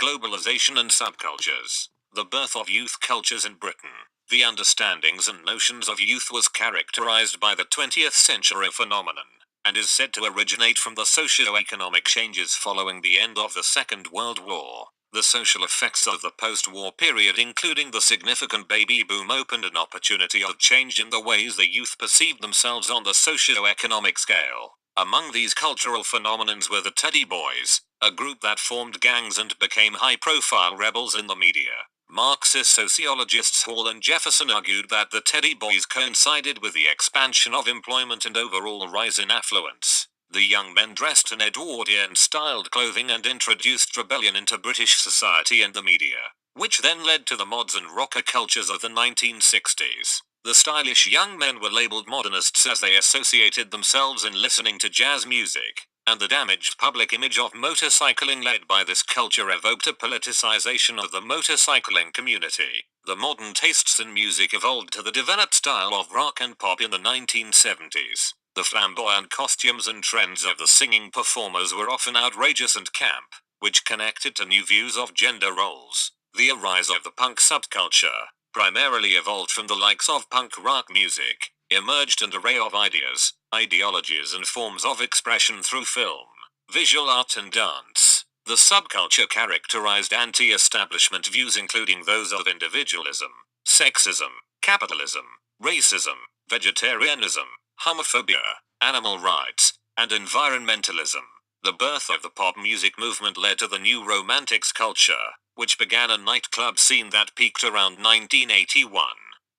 Globalisation and Subcultures. The birth of youth cultures in Britain. The understandings and notions of youth was characterized by the 20th century phenomenon, and is said to originate from the socio-economic changes following the end of the Second World War. The social effects of the post-war period, including the significant baby boom, opened an opportunity of change in the ways the youth perceived themselves on the socio-economic scale. Among these cultural phenomenons were the Teddy Boys, a group that formed gangs and became high-profile rebels in the media. Marxist sociologists Hall and Jefferson argued that the Teddy Boys coincided with the expansion of employment and overall rise in affluence. The young men dressed in Edwardian-styled clothing and introduced rebellion into British society and the media, which then led to the mods and rocker cultures of the 1960s. The stylish young men were labeled modernists as they associated themselves in listening to jazz music, and the damaged public image of motorcycling led by this culture evoked a politicization of the motorcycling community. The modern tastes in music evolved to the developed style of rock and pop in the 1970s. The flamboyant costumes and trends of the singing performers were often outrageous and camp, which connected to new views of gender roles. The arise of the punk subculture, primarily evolved from the likes of punk rock music, emerged an array of ideas, ideologies and forms of expression through film, visual art and dance. The subculture characterized anti-establishment views, including those of individualism, sexism, capitalism, racism, vegetarianism, homophobia, animal rights, and environmentalism. The birth of the pop music movement led to the new romantics culture, which began a nightclub scene that peaked around 1981.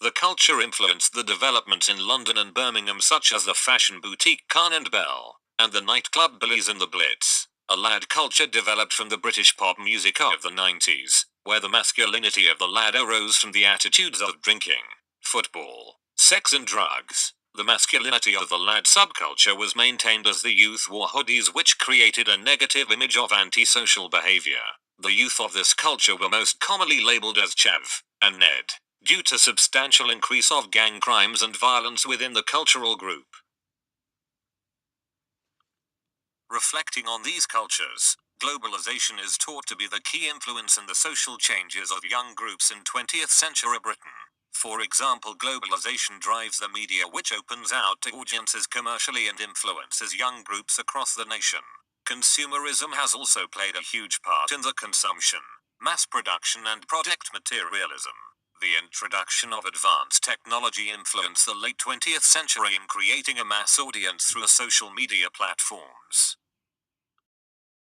The culture influenced the developments in London and Birmingham, such as the fashion boutique Khan and Bell, and the nightclub Billies and the Blitz. A lad culture developed from the British pop music of the 90s, where the masculinity of the lad arose from the attitudes of drinking, football, sex and drugs. The masculinity of the lad subculture was maintained as the youth wore hoodies, which created a negative image of antisocial behavior. The youth of this culture were most commonly labeled as Chav and Ned, due to substantial increase of gang crimes and violence within the cultural group. Reflecting on these cultures, globalization is taught to be the key influence in the social changes of young groups in 20th century Britain. For example, globalization drives the media, which opens out to audiences commercially and influences young groups across the nation. Consumerism has also played a huge part in the consumption, mass production and product materialism. The introduction of advanced technology influenced the late 20th century in creating a mass audience through social media platforms.